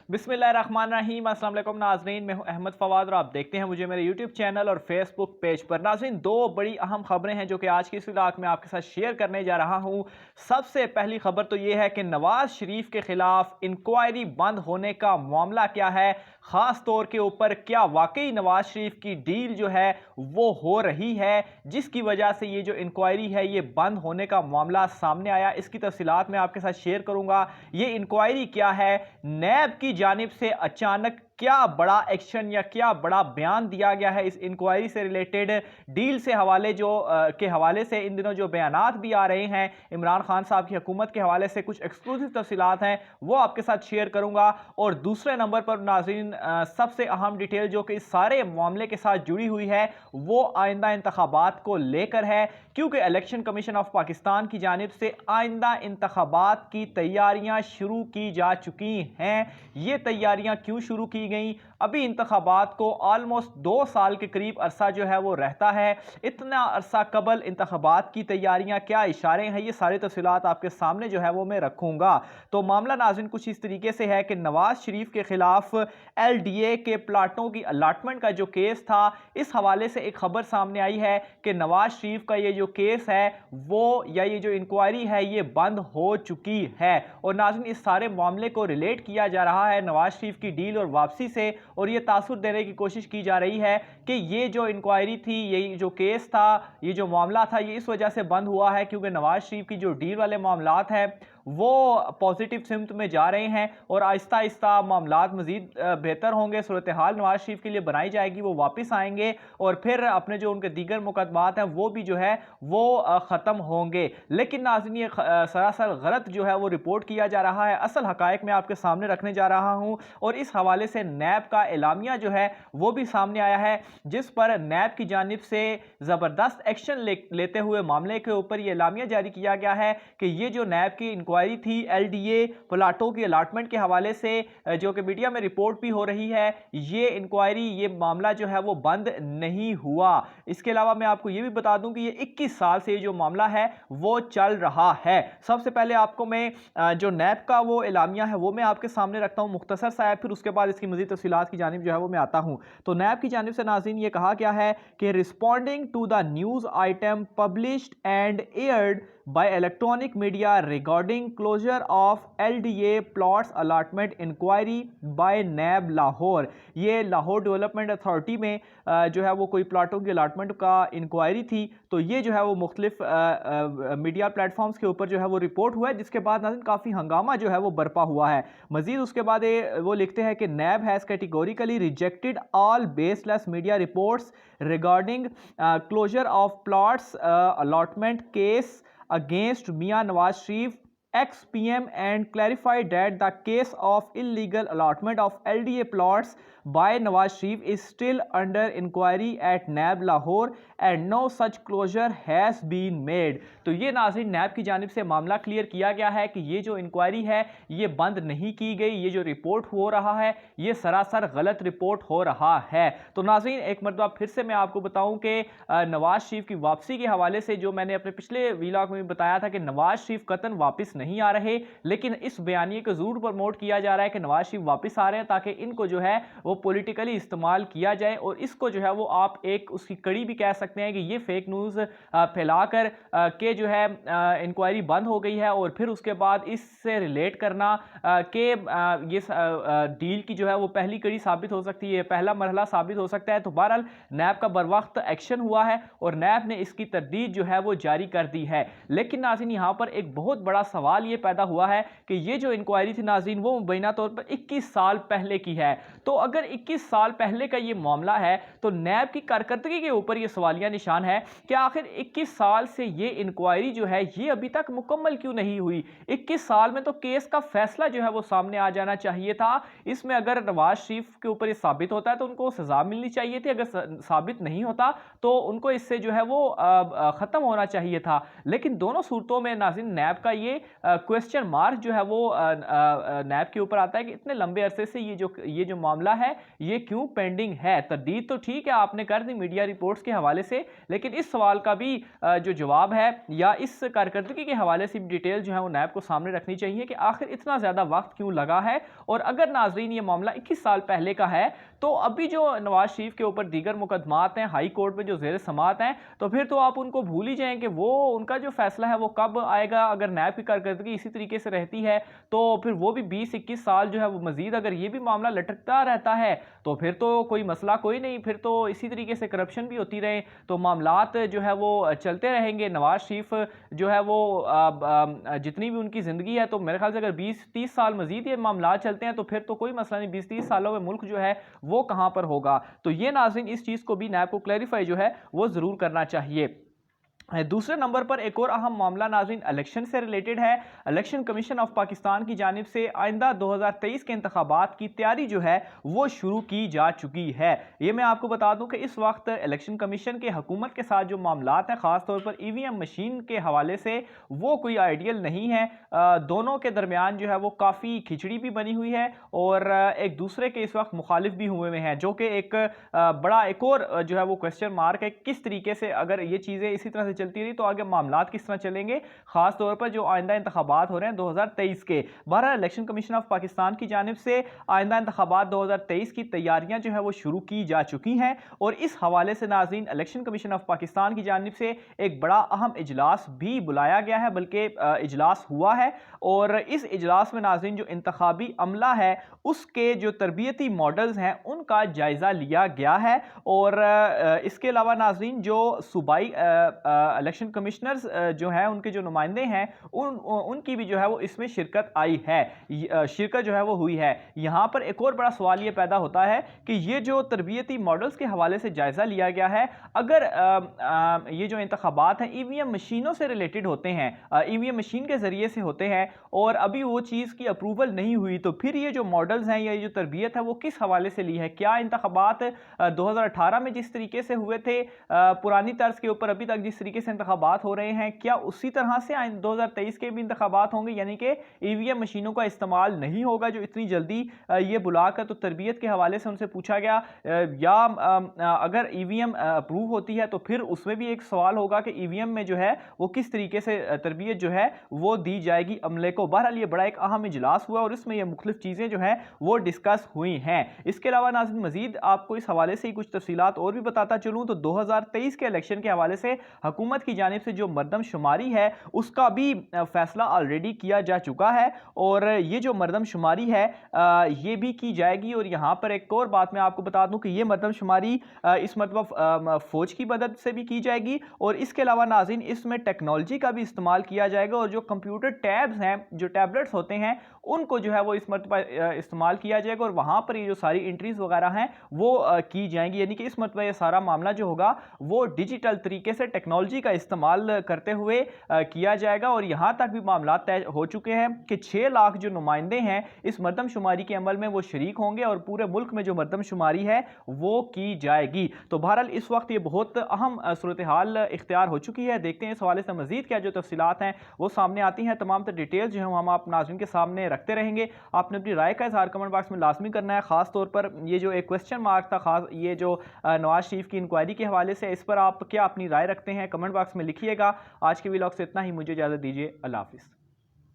बिस्मिल्लाहिर्रहमानिर्रहीम। अस्सलाम वालेकुम नाज़रीन, मैं हूं अहमद फवाद और आप देखते हैं मुझे मेरे यूट्यूब चैनल और फेसबुक पेज पर। नाज़रीन, दो बड़ी अहम खबरें हैं जो कि आज की इस व्लॉग में आपके साथ शेयर करने जा रहा हूं। सबसे पहली खबर तो यह है कि नवाज शरीफ के खिलाफ इंक्वायरी बंद होने का मामला क्या है, खास तौर के ऊपर क्या वाकई नवाज शरीफ की डील जो है वो हो रही है जिसकी वजह से ये जो इंक्वायरी है ये बंद होने का मामला सामने आया। इसकी तफसीलात मैं आपके साथ शेयर करूंगा। ये इंक्वायरी क्या है, नैब की जानिब से अचानक क्या बड़ा एक्शन या क्या बड़ा बयान दिया गया है इस इंक्वायरी से रिलेटेड, डील से हवाले के हवाले से इन दिनों जो बयानात भी आ रहे हैं इमरान खान साहब की हुकूमत के हवाले से, कुछ एक्सक्लूसिव तफसीलात हैं वो आपके साथ शेयर करूंगा। और दूसरे नंबर पर नाज़रीन, सबसे अहम डिटेल जो कि इस सारे मामले के साथ जुड़ी हुई है वो आइंदा इंतखाबात को लेकर है, क्योंकि इलेक्शन कमीशन ऑफ पाकिस्तान की जानिब से आइंदा इंतखाबात की तैयारियां शुरू की जा चुकी हैं। ये तैयारियां क्यों शुरू की गई? अभी इंतखाबात को ऑलमोस्ट 2 साल के करीब अरसा जो है वो रहता है। इतना अरसा कबल इंतखाबात की तैयारियां, क्या इशारे हैं, ये सारी तफसीलात आपके सामने जो है वो मैं रखूंगा। तो मामला नाज़रीन कुछ इस तरीके से है कि नवाज शरीफ के खिलाफ LDA के प्लाटों की अलाटमेंट का जो केस था, इस हवाले से एक खबर सामने आई है कि नवाज शरीफ का ये जो केस है वो, या ये जो इंक्वायरी है ये बंद हो चुकी है। और नाज़रीन इस सारे मामले को रिलेट किया जा रहा है नवाज शरीफ की डील और वापसी से, और ये तासुर देने की कोशिश की जा रही है कि ये जो इंक्वायरी थी, ये जो केस था, ये जो मामला था, ये इस वजह से बंद हुआ है क्योंकि नवाज शरीफ की जो डील वाले मामलात हैं वो पॉजिटिव सिमत में जा रहे हैं और आहिस्ता आहिस्ता मामलात मजीद बेहतर होंगे। सूरत हाल नवाज शरीफ के लिए बनाई जाएगी, वो वापस आएंगे और फिर अपने जो उनके दीगर मुकदमात हैं वो भी जो है वो ख़त्म होंगे। लेकिन नाज़रीन ये सरासर गलत जो है वो रिपोर्ट किया जा रहा है। असल हकायक मैं आपके सामने रखने जा रहा हूँ और इस हवाले से नैब का एलामिया जो है वो भी सामने आया है, जिस पर नैब की जानिब से ज़बरदस्त एक्शन लेते हुए मामले के ऊपर ये एलामिया जारी किया गया है कि ये जो नैब की इंक्वायरी थी LDA प्लाटों की अलाटमेंट के हवाले से, जो कि मीडिया में रिपोर्ट भी हो रही है, ये इंक्वायरी, ये मामला जो है वो बंद नहीं हुआ। इसके अलावा मैं आपको ये भी बता दूं कि ये 21 साल से जो मामला है वो चल रहा है। सबसे पहले आपको मैं जो नैब का वो एलामिया है वो मैं आपके सामने रखता हूं मुख्तसर सा है, फिर उसके बाद इसकी मज़ीद तफसीलात की जानिब जो है वो मैं आता हूं। तो नैब की जानिब से नाज़रीन ये कहा गया है कि responding to the news item published and aired by electronic media regarding closure of LDA plots allotment inquiry by NAB Lahore. ये लाहौर डेवलपमेंट अथॉरिटी में जो है वो कोई प्लाटों की अलाटमेंट का इंक्वायरी थी, तो ये जो है वो मुख्तलिफ मीडिया प्लेटफॉर्म्स के ऊपर जो है वो रिपोर्ट हुआ है, जिसके बाद नाज़रीन काफ़ी हंगामा जो है वो बरपा हुआ है। मजीद उसके बाद वो लिखते हैं कि NAB has categorically rejected all baseless media reports regarding closure of plots allotment case against Mia Nawaz Sharif ex-PM and clarified that the case of illegal allotment of LDA plots by Nawaz Sharif is still under inquiry at NAB Lahore and no such closure has been made। तो ये नाज़रीन नैब की जानिब से मामला clear किया गया है कि ये जो इंक्वायरी है ये बंद नहीं की गई, ये जो रिपोर्ट हो रहा है ये सरासर गलत रिपोर्ट हो रहा है। तो नाज़रीन एक मरतबा फिर से मैं आपको बताऊं कि नवाज शरीफ की वापसी के हवाले से जो मैंने अपने पिछले व्लॉग में बताया था कि नवाज शरीफ कतन वापस नहीं आ रहे, लेकिन इस बयानिए को जरूर प्रमोट किया जा रहा है कि नवाज शरीफ वापस आ रहे हैं ताकि इनको जो है वो पॉलिटिकली इस्तेमाल किया जाए और इसको जो है वो आप एक उसकी कड़ी भी कह सकते हैं कि ये फेक न्यूज़ फैलाकर के जो है इंक्वायरी बंद हो गई है और फिर उसके बाद इससे रिलेट करना कि ये डील की जो है वो पहली कड़ी साबित हो सकती है, पहला मरहला साबित हो सकता है। तो बहरहाल नैब का बर वक्त एक्शन हुआ है और नैब ने इसकी तरदीद जो है वो जारी कर दी है। लेकिन नाज़रीन यहाँ पर एक बहुत बड़ा सवाल ये पैदा हुआ है कि ये जो इंक्वायरी थी नाज़रीन वो मुबैना तौर पर 21 साल पहले की है। तो अगर 21 साल पहले का ये मामला है तो नैब की कारकर्दगी के ऊपर ये सवालिया निशान है कि आखिर 21 साल से ये इंक्वायरी जो है ये अभी तक मुकम्मल क्यों नहीं हुई। 21 साल में तो केस का फैसला जो है वो सामने आ जाना चाहिए था। इसमें अगर नवाज शरीफ के ऊपर ये साबित होता है तो उनको सजा मिलनी चाहिए थी, अगर साबित नहीं होता तो उनको इससे जो है वो ख़त्म होना चाहिए था। लेकिन दोनों सूरतों में नाज़रीन नैब का ये क्वेश्चन मार्क जो है वो नैब के ऊपर आता है कि इतने लंबे अरसे से ये जो मामला है ये क्यों पेंडिंग है। तरदीद तो ठीक है आपने कर दी मीडिया रिपोर्ट्स के हवाले से, लेकिन इस सवाल का भी जो जवाब है या इस कारकर्दगी के हवाले से डिटेल जो है वो नैब को सामने रखनी चाहिए कि आखिर इतना ज़्यादा वक्त क्यों लगा है। और अगर नाजरीन ये मामला 21 साल पहले का है तो अभी जो नवाज शरीफ के ऊपर दीगर मुकदमात हैं हाई कोर्ट में जो ज़ेर समात हैं, तो फिर तो आप उनको भूल ही जाएं कि वो उनका जो फैसला है वो कब आएगा। अगर नैब की कारकर्दगी इसी तरीके से रहती है तो फिर वो भी 20-21 साल जो है वो मजीद अगर ये भी मामला लटकता रहता है तो फिर तो कोई मसला कोई नहीं, फिर तो इसी तरीके से करप्शन भी होती रहे तो मामलात जो है वो चलते रहेंगे। नवाज शरीफ जो है वो जितनी भी उनकी ज़िंदगी है तो मेरे ख्याल से अगर 20-30 साल मजीद ये मामला चलते हैं तो फिर तो कोई मसला नहीं, 20-30 सालों में मुल्क जो है वो कहां पर होगा। तो ये नाज़रीन इस चीज़ को भी नैब को क्लैरिफाई जो है वो ज़रूर करना चाहिए। दूसरे नंबर पर एक और अहम मामला नाज़रीन इलेक्शन से रिलेटेड है। इलेक्शन कमीशन ऑफ पाकिस्तान की जानिब से आइंदा 2023 के इंतखाबात की तैयारी जो है वो शुरू की जा चुकी है। ये मैं आपको बता दूं कि इस वक्त इलेक्शन कमीशन के हुकूमत के साथ जो मामलात हैं ख़ास तौर पर ईवीएम मशीन के हवाले से वो कोई आइडियल नहीं है। दोनों के दरमियान जो है वो काफ़ी खिचड़ी भी बनी हुई है और एक दूसरे के इस वक्त मुखालिफ भी हुए हैं, जो कि एक बड़ा एक और जो है वो क्वेश्चन मार्क है किस तरीके से अगर ये चीज़ें इसी तरह से चलती रही तो आगे मामलात किस तरह चलेंगे, खास तौर पर जो आइंदा इंतखाबात हो रहे हैं 2023 के। बहरहाल इलेक्शन कमीशन ऑफ पाकिस्तान की जानिब से आइंदा इंतखाबात 2023 की तैयारियां जो है वो शुरू की जा चुकी हैं और इस हवाले से नाज़रीन इलेक्शन कमीशन ऑफ पाकिस्तान की जानिब से एक बड़ा अहम इजलास भी बुलाया गया है, बल्कि इजलास हुआ है और इस इजलास में नाज़रीन जो इंतखाबी अमला है उसके जो तरबियती मॉडल्स हैं उनका जायज़ा लिया गया है। और इसके अलावा नाज़रीन जो सूबाई इलेक्शन कमिश्नर्स जो हैं उनके जो नुमाइंदे हैं उनकी भी जो है वो इसमें शिरकत आई है, शिरकत जो है वो हुई है। यहाँ पर एक और बड़ा सवाल ये पैदा होता है कि ये जो तरबियती मॉडल्स के हवाले से जायज़ा लिया गया है, अगर ये जो इंतखाबात हैं ईवीएम मशीनों से रिलेटेड होते हैं, ईवीएम मशीन के ज़रिए से होते हैं और अभी वो चीज़ की अप्रूवल नहीं हुई, तो फिर ये जो मॉडल्स हैं या ये जो तरबियत है वो किस हवाले से ली है। क्या इंतखाबात 2018 में जिस तरीके से हुए थे पुरानी तर्ज के ऊपर अभी तक जिस तरीके से इंतखाबात हो रहे हैं, क्या उसी तरह से 2023 के भी इंतखाबात होंगे, यानी कि ईवीएम मशीनों का इस्तेमाल नहीं होगा जो इतनी जल्दी ये बुलाकर। तो तरबियत के हवाले से उनसे पूछा गया या अगर ईवीएम अप्रूव होती है तो फिर उसमें भी एक सवाल होगा कि ईवीएम में जो है वो किस तरीके से तरबियत जो है वो दी जाएगी अमले को। बहरहाल ये बड़ा एक अहम इजलास हुआ और इसमें ये मुख्तलिफ चीज़ें जो हैं वो डिस्कस हुई हैं। इसके अलावा नाज़रीन मजीद आपको इस हवाले से ही कुछ तफसीलात और भी बताता चलूँ तो 2023 के इलेक्शन के हवाले से हुकूमत की जानिब से जो मरदमशुमारी है उसका भी फैसला ऑलरेडी किया जा चुका है और ये जो मरदमशुमारी है ये भी की जाएगी। और यहाँ पर एक और बात मैं आपको बता दूं कि ये मरदमशुमारी इस मतलब फ़ौज की मदद से भी की जाएगी और इसके अलावा नाज़रीन इसमें टेक्नोलॉजी का भी इस्तेमाल किया जाएगा और जो कंप्यूटर टैब्स हैं, जो टैबलेट्स होते हैं, उनको जो है वो इस मरतबा इस्तेमाल किया जाएगा और वहाँ पर ये जो सारी एंट्रीज वगैरह हैं वो की जाएंगी। यानी कि इस मरतबा ये सारा मामला जो होगा वो डिजिटल तरीके से टेक्नोलॉजी का इस्तेमाल करते हुए किया जाएगा। और यहाँ तक भी मामला तय हो चुके हैं कि 6 लाख जो नुमाइंदे हैं इस मरदमशुमारी के अमल में वो शरीक होंगे और पूरे मुल्क में जो मरदमशुमारी है वो की जाएगी। तो बहरहाल इस वक्त ये बहुत अहम सूरत हाल इख्तियार हो चुकी है। देखते हैं इस हवाले से मजीद क्या जो तफसीलात हैं वो सामने आती हैं। तमाम तर डिटेल्स जो हैं हम आप नाज़रीन के सामने रखते रहेंगे। आपने अपनी राय का इज़हार कमेंट बॉक्स में लाजमी करना है। ख़ास तौर पर ये जो एक क्वेश्चन मार्क था, खास ये जो नवाज शरीफ की इंक्वायरी के हवाले से, इस पर आप क्या अपनी राय रखते हैं कमेंट बॉक्स में लिखिएगा। आज के व्लॉग से इतना ही, मुझे इजाज़त दीजिए। अल्लाह हाफ़िज़।